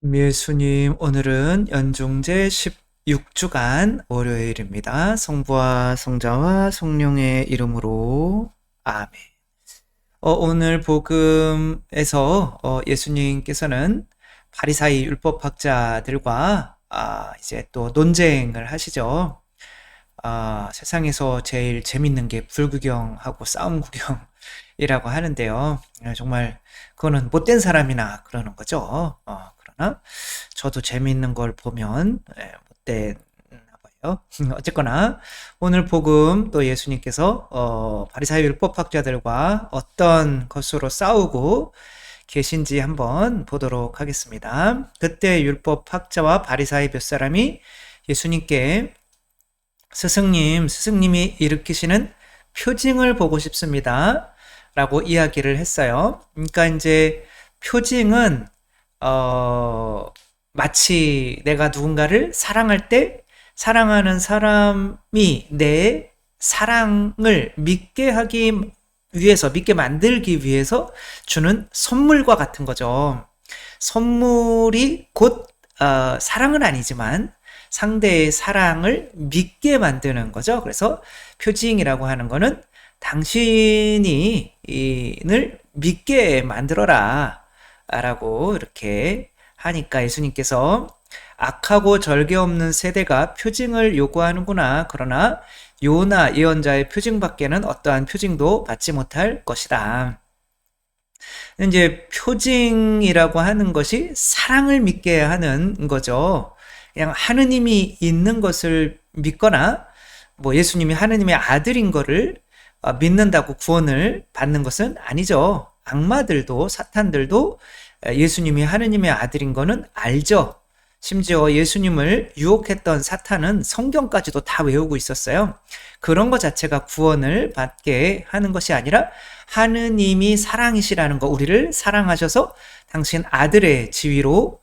예수님, 오늘은 연중제 16주간 월요일입니다. 성부와 성자와 성령의 이름으로 아멘. 오늘 복음에서 예수님께서는 바리사이 율법학자들과 이제 또 논쟁을 하시죠. 세상에서 제일 재밌는 게 불구경하고 싸움 구경이라고 하는데요. 정말 그거는 못된 사람이나 그러는 거죠. 그러나 저도 재밌는 걸 보면 못되나 봐요. 어쨌거나 오늘 복음 또 예수님께서 바리사이 율법학자들과 어떤 것으로 싸우고 계신지 한번 보도록 하겠습니다. 그때 율법학자와 바리사이 몇 사람이 예수님께 스승님이 일으키시는 표징을 보고 싶습니다. 라고 이야기를 했어요. 그러니까 이제 표징은, 마치 내가 누군가를 사랑할 때 사랑하는 사람이 내 사랑을 믿게 하기 위해서, 믿게 만들기 위해서 주는 선물과 같은 거죠. 선물이 곧, 사랑은 아니지만 상대의 사랑을 믿게 만드는 거죠. 그래서 표징이라고 하는 거는 당신이 이를 믿게 만들어라 라고 이렇게 하니까 예수님께서 악하고 절개 없는 세대가 표징을 요구하는구나. 그러나 요나 예언자의 표징밖에는 어떠한 표징도 받지 못할 것이다. 이제 표징이라고 하는 것이 사랑을 믿게 하는 거죠. 그냥 하느님이 있는 것을 믿거나 뭐 예수님이 하느님의 아들인 거를 믿는다고 구원을 받는 것은 아니죠. 악마들도 사탄들도 예수님이 하느님의 아들인 거는 알죠. 심지어 예수님을 유혹했던 사탄은 성경까지도 다 외우고 있었어요. 그런 것 자체가 구원을 받게 하는 것이 아니라 하느님이 사랑이시라는 거, 우리를 사랑하셔서 당신 아들의 지위로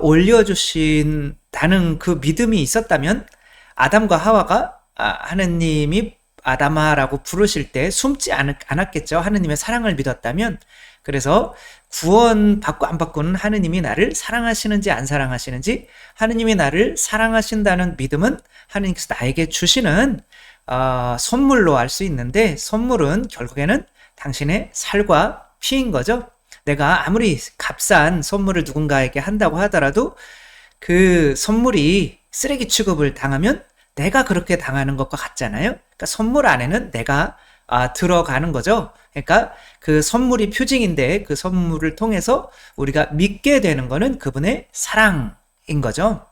올려주신다는 그 믿음이 있었다면 아담과 하와가 하느님이 아담아라고 부르실 때 숨지 않았겠죠. 하느님의 사랑을 믿었다면. 그래서 구원 받고 안 받고는 하느님이 나를 사랑하시는지 안 사랑하시는지, 하느님이 나를 사랑하신다는 믿음은 하느님께서 나에게 주시는 선물로 알 수 있는데, 선물은 결국에는 당신의 살과 피인 거죠. 내가 아무리 값싼 선물을 누군가에게 한다고 하더라도 그 선물이 쓰레기 취급을 당하면 내가 그렇게 당하는 것과 같잖아요. 그러니까 선물 안에는 내가 들어가는 거죠. 그러니까 그 선물이 표징인데 그 선물을 통해서 우리가 믿게 되는 거는 그분의 사랑인 거죠.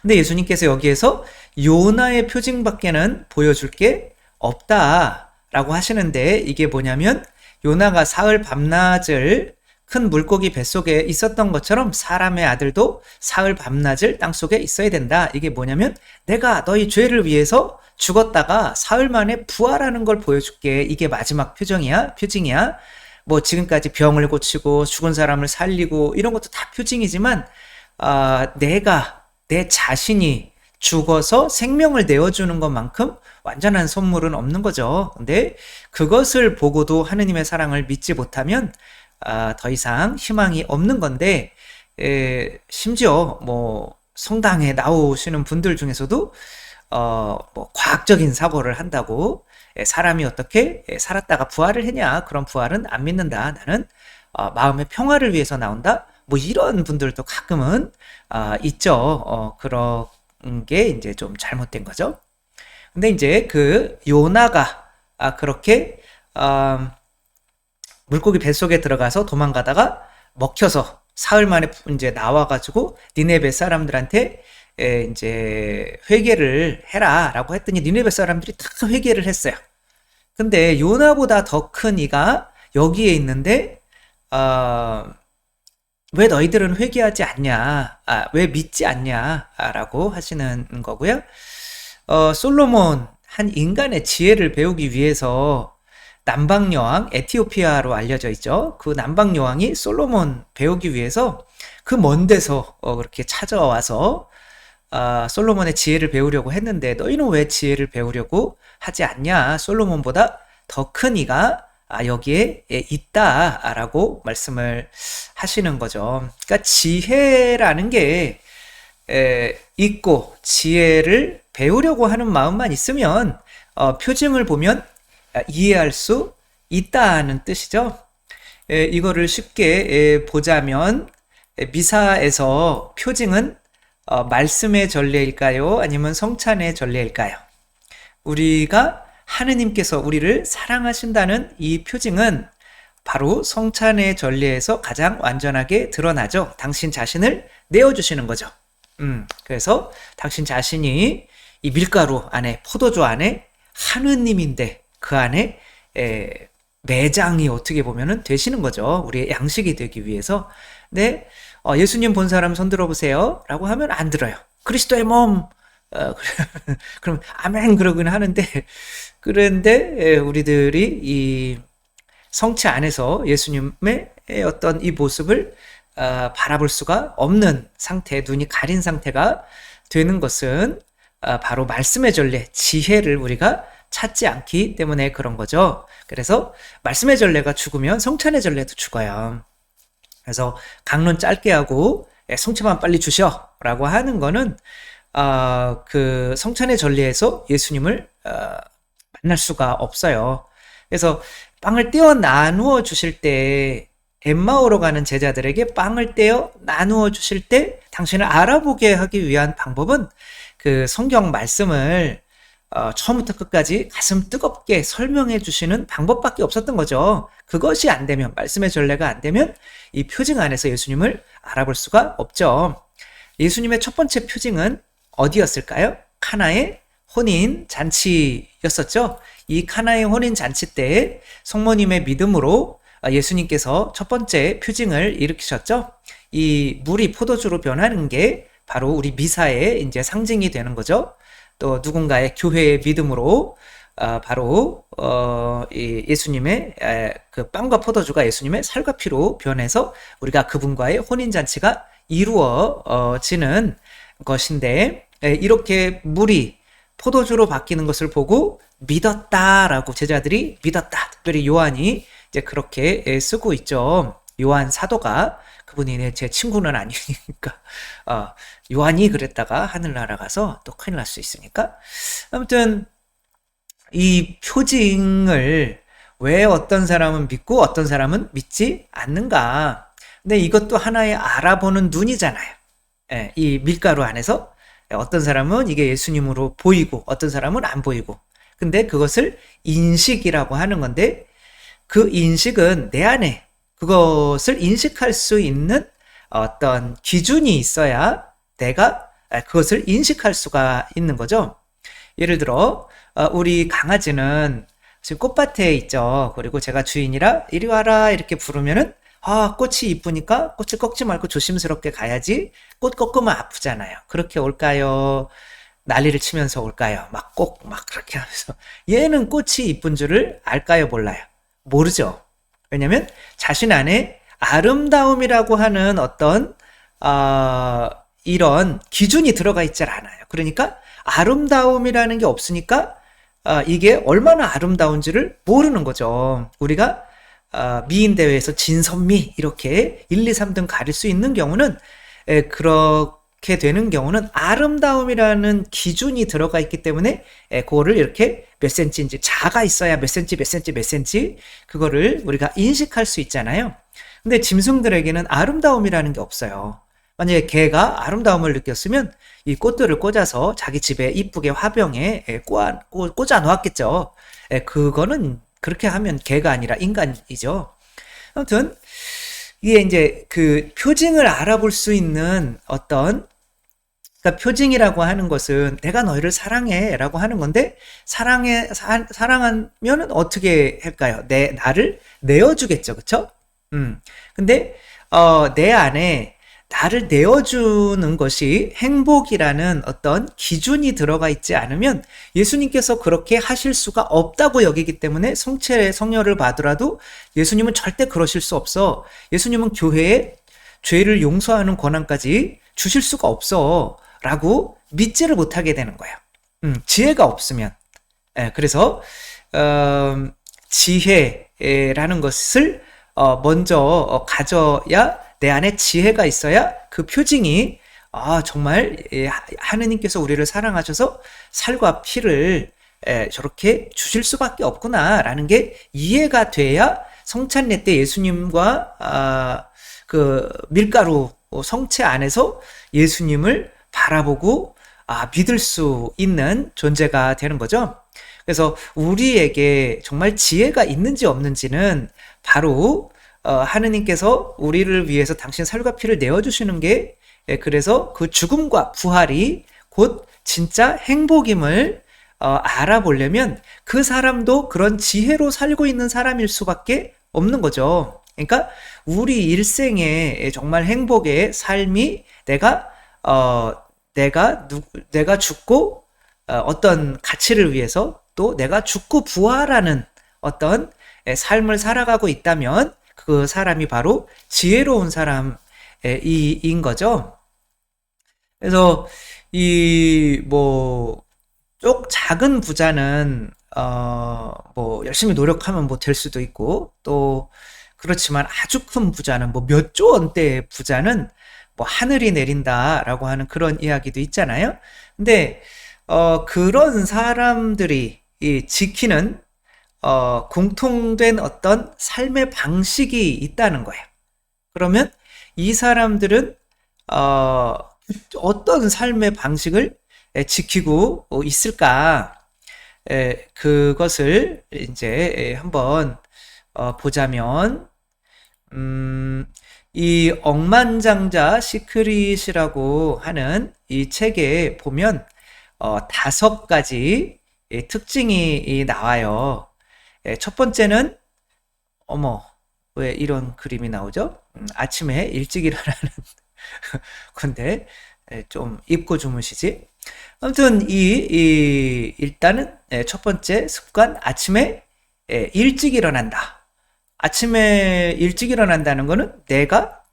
근데 예수님께서 여기에서 요나의 표징밖에는 보여줄 게 없다라고 하시는데, 이게 뭐냐면 요나가 사흘 밤낮을 큰 물고기 뱃속에 있었던 것처럼 사람의 아들도 사흘 밤낮을 땅속에 있어야 된다. 이게 뭐냐면 내가 너희 죄를 위해서 죽었다가 사흘 만에 부활하는 걸 보여줄게. 이게 마지막 표징이야. 뭐 지금까지 병을 고치고 죽은 사람을 살리고 이런 것도 다 표징이지만 내가 내 자신이 죽어서 생명을 내어주는 것만큼 완전한 선물은 없는 거죠. 근데 그것을 보고도 하느님의 사랑을 믿지 못하면 더 이상 희망이 없는 건데, 심지어 뭐 성당에 나오시는 분들 중에서도 뭐 과학적인 사고를 한다고 사람이 어떻게 살았다가 부활을 했냐, 그런 부활은 안 믿는다, 나는 마음의 평화를 위해서 나온다, 뭐 이런 분들도 가끔은 있죠. 그런 게 이제 좀 잘못된 거죠. 근데 이제 그 요나가 그렇게 물고기 뱃속에 들어가서 도망가다가 먹혀서 사흘 만에 이제 나와가지고 니네베 사람들한테 이제 회개를 해라라고 했더니 니네베 사람들이 다 회개를 했어요. 근데 요나보다 더 큰 이가 여기에 있는데 왜 너희들은 회개하지 않냐? 왜 믿지 않냐? 라고 하시는 거고요. 솔로몬, 한 인간의 지혜를 배우기 위해서 남방여왕, 에티오피아로 알려져 있죠. 그 남방여왕이 솔로몬 배우기 위해서 그 먼 데서 그렇게 찾아와서 솔로몬의 지혜를 배우려고 했는데, 너희는 왜 지혜를 배우려고 하지 않냐? 솔로몬보다 더 큰 이가 여기에 있다라고 말씀을 하시는 거죠. 그러니까 지혜라는 게 있고 지혜를 배우려고 하는 마음만 있으면 표징을 보면 이해할 수 있다는 뜻이죠. 이거를 쉽게 보자면 미사에서 표징은 말씀의 전례일까요? 아니면 성찬의 전례일까요? 우리가 하느님께서 우리를 사랑하신다는 이 표징은 바로 성찬의 전례에서 가장 완전하게 드러나죠. 당신 자신을 내어주시는 거죠. 그래서 당신 자신이 이 밀가루 안에, 포도주 안에 하느님인데 그 안에 매장이 어떻게 보면은 되시는 거죠. 우리의 양식이 되기 위해서. 네, 예수님 본 사람 손 들어보세요 라고 하면 안 들어요. 그리스도의 몸, 그럼 아멘 그러긴 하는데, 그런데 우리들이 이 성체 안에서 예수님의 어떤 이 모습을 바라볼 수가 없는 상태, 눈이 가린 상태가 되는 것은 바로 말씀의 전례, 지혜를 우리가 찾지 않기 때문에 그런 거죠. 그래서 말씀의 전례가 죽으면 성찬의 전례도 죽어요. 그래서 강론 짧게 하고 성체만 빨리 주셔 라고 하는 거는 그 성찬의 전례에서 예수님을 만날 수가 없어요. 그래서 빵을 떼어 나누어 주실 때, 엠마오로 가는 제자들에게 빵을 떼어 나누어 주실 때 당신을 알아보게 하기 위한 방법은 그 성경 말씀을 처음부터 끝까지 가슴 뜨겁게 설명해 주시는 방법밖에 없었던 거죠. 그것이 안 되면, 말씀의 전례가 안 되면 이 표징 안에서 예수님을 알아볼 수가 없죠. 예수님의 첫 번째 표징은 어디였을까요? 카나의 혼인 잔치였었죠. 이 카나의 혼인 잔치 때 성모님의 믿음으로 예수님께서 첫 번째 표징을 일으키셨죠. 이 물이 포도주로 변하는 게 바로 우리 미사의 이제 상징이 되는 거죠. 또 누군가의 교회의 믿음으로 바로 이 예수님의 그 빵과 포도주가 예수님의 살과 피로 변해서 우리가 그분과의 혼인 잔치가 이루어지는 것인데, 이렇게 물이 포도주로 바뀌는 것을 보고 믿었다라고 제자들이 믿었다. 특별히 요한이 이제 그렇게 쓰고 있죠. 요한 사도가, 그분이 제 친구는 아니니까 요한이 그랬다가 하늘나라 가서 또 큰일 날 수 있으니까. 아무튼 이 표징을 왜 어떤 사람은 믿고 어떤 사람은 믿지 않는가. 근데 이것도 하나의 알아보는 눈이잖아요. 이 밀가루 안에서 어떤 사람은 이게 예수님으로 보이고 어떤 사람은 안 보이고. 근데 그것을 인식이라고 하는 건데, 그 인식은 내 안에 그것을 인식할 수 있는 어떤 기준이 있어야 내가 그것을 인식할 수가 있는 거죠. 예를 들어 우리 강아지는 지금 꽃밭에 있죠. 그리고 제가 주인이라 이리 와라 이렇게 부르면은 꽃이 이쁘니까 꽃을 꺾지 말고 조심스럽게 가야지. 꽃 꺾으면 아프잖아요. 그렇게 올까요? 난리를 치면서 올까요? 막 그렇게 하면서. 얘는 꽃이 이쁜 줄을 알까요? 몰라요? 모르죠. 왜냐면 자신 안에 아름다움이라고 하는 어떤 이런 기준이 들어가 있지 않아요. 그러니까 아름다움이라는 게 없으니까 이게 얼마나 아름다운지를 모르는 거죠. 우리가 미인 대회에서 진선미 이렇게 1, 2, 3등 가릴 수 있는 경우는, 그렇게 되는 경우는 아름다움이라는 기준이 들어가 있기 때문에 그거를 이렇게 몇 센치인지, 자가 있어야 몇 센치 그거를 우리가 인식할 수 있잖아요. 근데 짐승들에게는 아름다움이라는 게 없어요. 만약에 개가 아름다움을 느꼈으면 이 꽃들을 꽂아서 자기 집에 이쁘게 화병에 꽂아 놓았겠죠. 그거는 그렇게 하면 개가 아니라 인간이죠. 아무튼 이게 이제 그 표징을 알아볼 수 있는 어떤, 그러니까 표징이라고 하는 것은 내가 너희를 사랑해 라고 하는 건데, 사랑하면 어떻게 할까요? 나를 내어주겠죠. 그쵸? 근데 내 안에 나를 내어주는 것이 행복이라는 어떤 기준이 들어가 있지 않으면 예수님께서 그렇게 하실 수가 없다고 여기기 때문에 성녀를 받으라도 예수님은 절대 그러실 수 없어. 예수님은 교회에 죄를 용서하는 권한까지 주실 수가 없어 라고 믿지를 못하게 되는 거예요. 지혜가 없으면. 그래서 지혜라는 것을 먼저 가져야, 내 안에 지혜가 있어야 그 표징이 정말 하느님께서 우리를 사랑하셔서 살과 피를 저렇게 주실 수밖에 없구나라는 게 이해가 돼야 성찬례 때 예수님과 그 밀가루 성체 안에서 예수님을 바라보고 믿을 수 있는 존재가 되는 거죠. 그래서 우리에게 정말 지혜가 있는지 없는지는 바로 하느님께서 우리를 위해서 당신 살과 피를 내어주시는 게, 그래서 그 죽음과 부활이 곧 진짜 행복임을 알아보려면 그 사람도 그런 지혜로 살고 있는 사람일 수밖에 없는 거죠. 그러니까 우리 일생의 정말 행복의 삶이 내가 죽고 어떤 가치를 위해서, 또 내가 죽고 부활하는 어떤 삶을 살아가고 있다면 그 사람이 바로 지혜로운 사람인 거죠. 그래서 쪽 작은 부자는 열심히 노력하면 될 수도 있고, 또 그렇지만 아주 큰 부자는 몇 조 원대의 부자는 하늘이 내린다라고 하는 그런 이야기도 있잖아요. 근데 그런 사람들이 지키는 공통된 어떤 삶의 방식이 있다는 거예요. 그러면 이 사람들은 어떤 삶의 방식을 지키고 있을까? 그것을 이제 한번 보자면, 이 억만장자 시크릿이라고 하는 이 책에 보면 5가지 특징이 나와요. 첫 번째는, 왜 이런 그림이 나오죠? 아침에 일찍 일어나는 건데 좀 입고 주무시지? 아무튼 일단은 첫 번째 습관, 아침에 일찍 일어난다. 아침에 일찍 일어난다는 거는 내가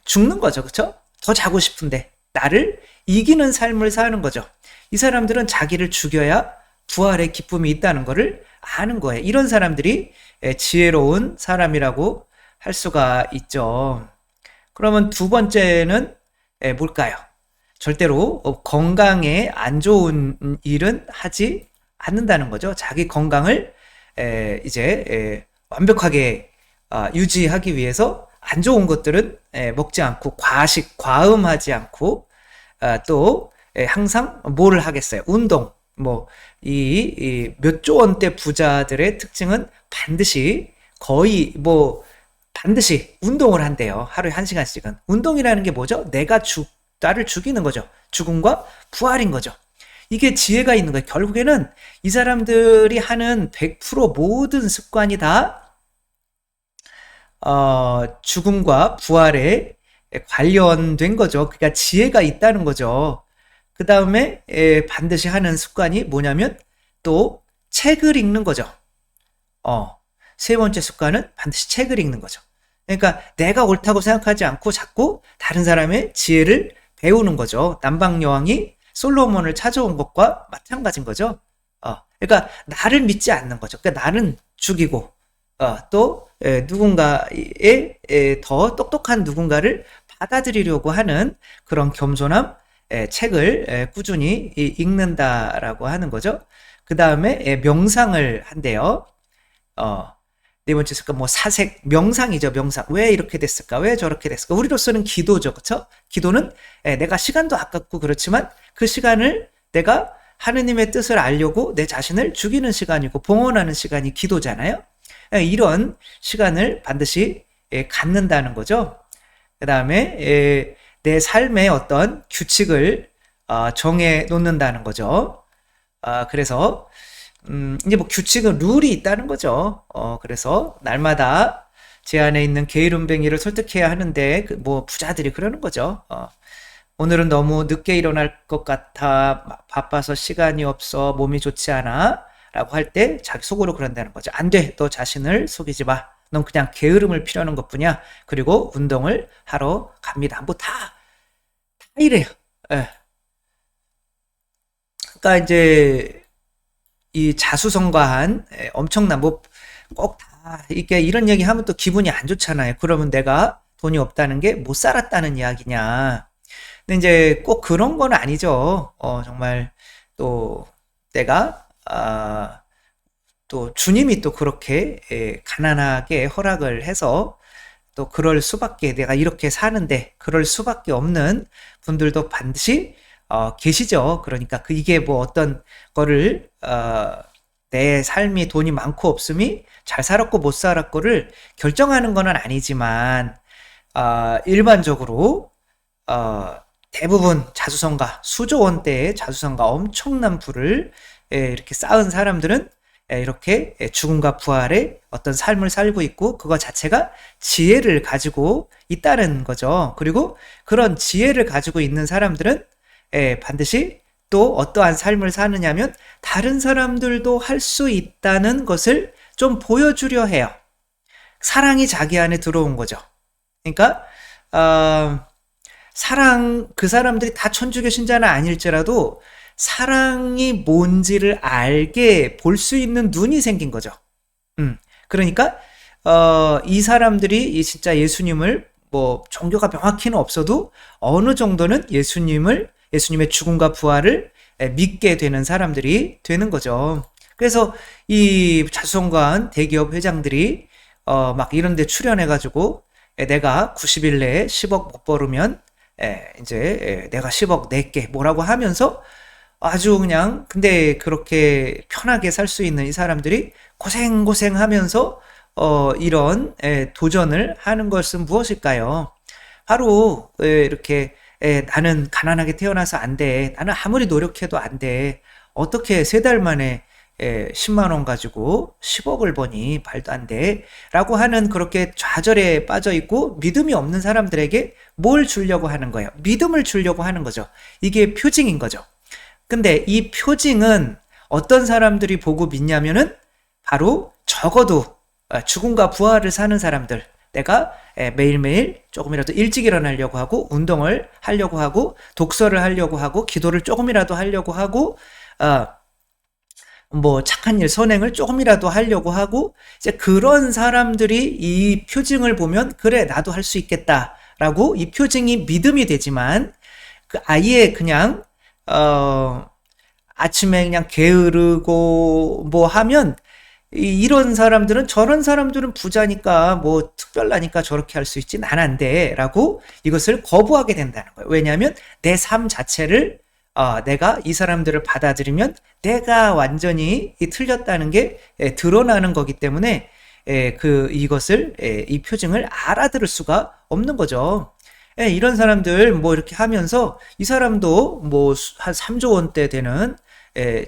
죽는 거죠. 그렇죠? 더 자고 싶은데 나를 이기는 삶을 사는 거죠. 이 사람들은 자기를 죽여야 부활의 기쁨이 있다는 것을 아는 거예요. 이런 사람들이 지혜로운 사람이라고 할 수가 있죠. 그러면 두 번째는 뭘까요? 절대로 건강에 안 좋은 일은 하지 않는다는 거죠. 자기 건강을 이제 완벽하게 유지하기 위해서 안 좋은 것들은 먹지 않고, 과음하지 않고, 또 항상 뭐를 하겠어요? 운동. 이 몇 조 원대 부자들의 특징은 반드시 운동을 한대요. 하루에 1시간씩은. 운동이라는 게 뭐죠? 나를 죽이는 거죠. 죽음과 부활인 거죠. 이게 지혜가 있는 거예요. 결국에는 이 사람들이 하는 100% 모든 습관이 다 죽음과 부활에 관련된 거죠. 그러니까 지혜가 있다는 거죠. 그 다음에 반드시 하는 습관이 뭐냐면 또 책을 읽는 거죠. 세 번째 습관은 반드시 책을 읽는 거죠. 그러니까 내가 옳다고 생각하지 않고 자꾸 다른 사람의 지혜를 배우는 거죠. 남방여왕이 솔로몬을 찾아온 것과 마찬가지인 거죠. 그러니까 나를 믿지 않는 거죠. 그러니까 나는 죽이고 또 누군가의 더 똑똑한 누군가를 받아들이려고 하는 그런 겸손함, 책을 꾸준히 읽는다라고 하는 거죠. 그 다음에 명상을 한대요. 네 번째 습관, 사색, 명상이죠, 명상. 왜 이렇게 됐을까? 왜 저렇게 됐을까? 우리로서는 기도죠, 그쵸? 기도는 내가 시간도 아깝고 그렇지만 그 시간을 내가 하느님의 뜻을 알려고 내 자신을 죽이는 시간이고 봉헌하는 시간이 기도잖아요. 이런 시간을 반드시 갖는다는 거죠. 그 다음에 내 삶의 어떤 규칙을 정해 놓는다는 거죠. 그래서 이제 규칙은 룰이 있다는 거죠. 그래서 날마다 제 안에 있는 게으름뱅이를 설득해야 하는데 부자들이 그러는 거죠. 오늘은 너무 늦게 일어날 것 같아, 바빠서 시간이 없어, 몸이 좋지 않아 라고 할 때 자기 속으로 그런다는 거죠. 안 돼, 너 자신을 속이지 마. 넌 그냥 게으름을 피우는 것뿐이야. 그리고 운동을 하러 갑니다. 다 이래요. 그러니까 이제 이 자수성가한 엄청난 꼭 다, 이게 이런 얘기 하면 또 기분이 안 좋잖아요. 그러면 내가 돈이 없다는 게 못 살았다는 이야기냐. 근데 이제 꼭 그런 건 아니죠. 정말 또 내가, 또 주님이 또 그렇게 가난하게 허락을 해서 또 그럴 수밖에 내가 이렇게 사는데 그럴 수밖에 없는 분들도 반드시 계시죠. 그러니까 이게 뭐 어떤 거를 내 삶이 돈이 많고 없음이 잘 살았고 못 살았고를 결정하는 건 아니지만 일반적으로 대부분 자수성가 수조 원대의 자수성가 엄청난 부를 이렇게 쌓은 사람들은 이렇게 죽음과 부활의 어떤 삶을 살고 있고 그거 자체가 지혜를 가지고 있다는 거죠. 그리고 그런 지혜를 가지고 있는 사람들은 반드시 또 어떠한 삶을 사느냐면 다른 사람들도 할 수 있다는 것을 좀 보여주려 해요. 사랑이 자기 안에 들어온 거죠. 그러니까 사랑 그 사람들이 다 천주교 신자는 아닐지라도 사랑이 뭔지를 알게 볼 수 있는 눈이 생긴 거죠. 그러니까 이 사람들이 진짜 예수님을 뭐 종교가 명확히는 없어도 어느 정도는 예수님의 죽음과 부활을 믿게 되는 사람들이 되는 거죠. 그래서 이 자수성가한 대기업 회장들이 막 이런 데 출연해가지고 내가 90일 내에 10억 못 벌으면 이제 내가 10억 낼게 뭐라고 하면서 아주 그냥 근데 그렇게 편하게 살 수 있는 이 사람들이 고생하면서 이런 도전을 하는 것은 무엇일까요? 바로 이렇게 나는 가난하게 태어나서 안 돼. 나는 아무리 노력해도 안 돼. 어떻게 3달 만에 10만 원 가지고 10억을 버니 말도 안 돼. 라고 하는 그렇게 좌절에 빠져 있고 믿음이 없는 사람들에게 뭘 주려고 하는 거예요? 믿음을 주려고 하는 거죠. 이게 표징인 거죠. 근데 이 표징은 어떤 사람들이 보고 믿냐면은 바로 적어도 죽음과 부활을 사는 사람들. 내가 매일매일 조금이라도 일찍 일어나려고 하고 운동을 하려고 하고 독서를 하려고 하고 기도를 조금이라도 하려고 하고 뭐 착한 일 선행을 조금이라도 하려고 하고 이제 그런 사람들이 이 표징을 보면 그래 나도 할 수 있겠다라고 이 표징이 믿음이 되지만 그 아예 그냥 아침에 그냥 게으르고 뭐 하면 이런 사람들은 저런 사람들은 부자니까 뭐 특별하니까 저렇게 할 수 있지 난 안 돼 라고 이것을 거부하게 된다는 거예요. 왜냐하면 내 삶 자체를 내가 이 사람들을 받아들이면 내가 완전히 틀렸다는 게 드러나는 거기 때문에 이것을 이 표징을 알아들을 수가 없는 거죠. 이런 사람들 뭐 이렇게 하면서 이 사람도 뭐 한 3조 원대 되는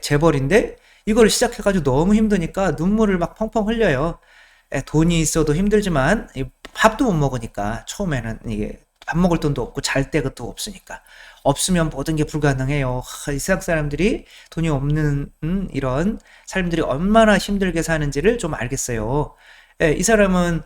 재벌인데 이걸 시작해가지고 너무 힘드니까 눈물을 막 펑펑 흘려요. 돈이 있어도 힘들지만 밥도 못 먹으니까 처음에는 이게 밥 먹을 돈도 없고 잘 데가 또 없으니까 없으면 모든 게 불가능해요. 이 세상 사람들이 돈이 없는 이런 사람들이 얼마나 힘들게 사는지를 좀 알겠어요. 이 사람은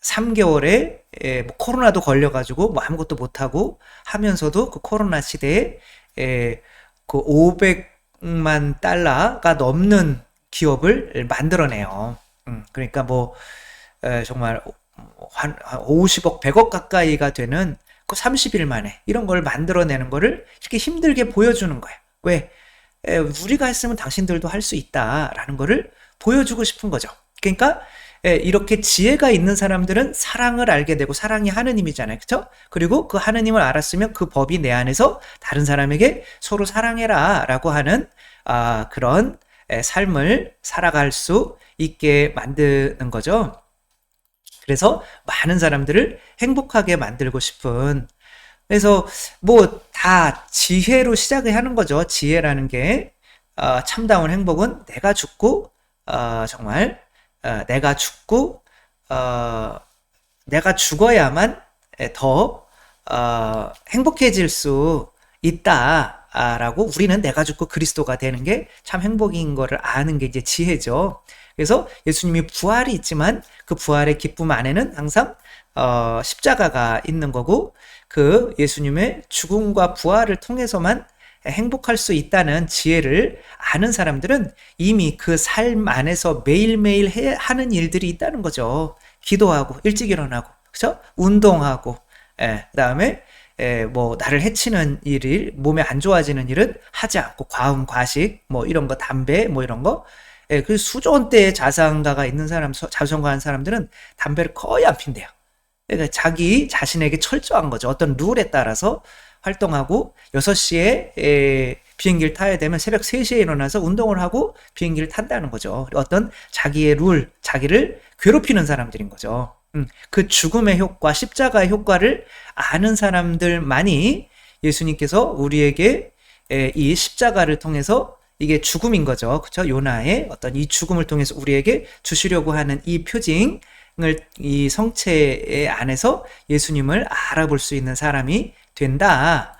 3개월에 뭐 코로나도 걸려가지고 뭐 아무것도 못하고 하면서도 그 코로나 시대에 그 500만 달러가 넘는 기업을 만들어내요. 그러니까 뭐 정말 한 50억, 100억 가까이가 되는 그 30일 만에 이런 걸 만들어내는 거를 이렇게 힘들게 보여주는 거예요. 왜? 우리가 했으면 당신들도 할 수 있다라는 거를 보여주고 싶은 거죠. 그러니까 이렇게 지혜가 있는 사람들은 사랑을 알게 되고 사랑이 하느님이잖아요. 그렇죠? 그리고 그 하느님을 알았으면 그 법이 내 안에서 다른 사람에게 서로 사랑해라 라고 하는 그런 삶을 살아갈 수 있게 만드는 거죠. 그래서 많은 사람들을 행복하게 만들고 싶은 그래서 뭐 다 지혜로 시작을 하는 거죠. 지혜라는 게 참다운 행복은 내가 죽고 정말 내가 죽고 내가 죽어야만 더 행복해질 수 있다라고 우리는 내가 죽고 그리스도가 되는 게 참 행복인 거를 아는 게 이제 지혜죠. 그래서 예수님이 부활이 있지만 그 부활의 기쁨 안에는 항상 십자가가 있는 거고 그 예수님의 죽음과 부활을 통해서만 행복할 수 있다는 지혜를 아는 사람들은 이미 그 삶 안에서 매일매일 하는 일들이 있다는 거죠. 기도하고 일찍 일어나고, 그죠? 운동하고, 그다음에 뭐 나를 해치는 일이, 몸에 안 좋아지는 일은 하지 않고, 과음, 과식, 뭐 이런 거, 담배, 뭐 이런 거. 그 수조원대의 자산가가 있는 사람, 자존가한 사람들은 담배를 거의 안 핀대요. 그러니까 자기 자신에게 철저한 거죠. 어떤 룰에 따라서 활동하고 6시에 비행기를 타야 되면 새벽 3시에 일어나서 운동을 하고 비행기를 탄다는 거죠. 어떤 자기의 룰, 자기를 괴롭히는 사람들인 거죠. 그 죽음의 효과, 십자가의 효과를 아는 사람들만이 예수님께서 우리에게 이 십자가를 통해서, 이게 죽음인 거죠. 그렇죠? 요나의 어떤 이 죽음을 통해서 우리에게 주시려고 하는 이 표징을, 이 성체 안에서 예수님을 알아볼 수 있는 사람이 된다.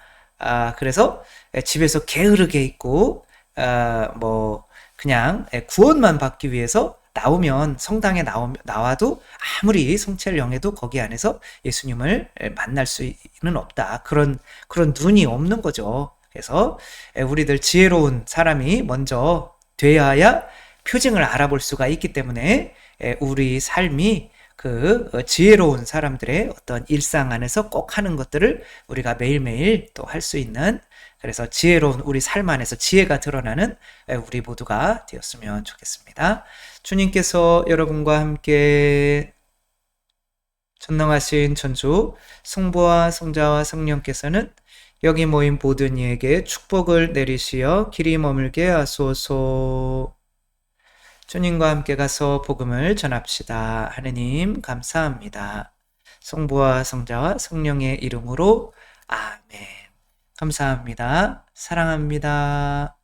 그래서 집에서 게으르게 있고 뭐 그냥 구원만 받기 위해서 나오면, 성당에 나와도 아무리 성체를 영해도 거기 안에서 예수님을 만날 수는 없다. 그런 눈이 없는 거죠. 그래서 우리들 지혜로운 사람이 먼저 되어야 표징을 알아볼 수가 있기 때문에 우리 삶이 그 지혜로운 사람들의 어떤 일상 안에서 꼭 하는 것들을 우리가 매일매일 또 할 수 있는, 그래서 지혜로운 우리 삶 안에서 지혜가 드러나는 우리 모두가 되었으면 좋겠습니다. 주님께서 여러분과 함께 전능하신 천주 성부와 성자와 성령께서는 여기 모인 모든 이에게 축복을 내리시어 길이 머물게 하소서. 주님과 함께 가서 복음을 전합시다. 하느님 감사합니다. 성부와 성자와 성령의 이름으로 아멘. 감사합니다. 사랑합니다.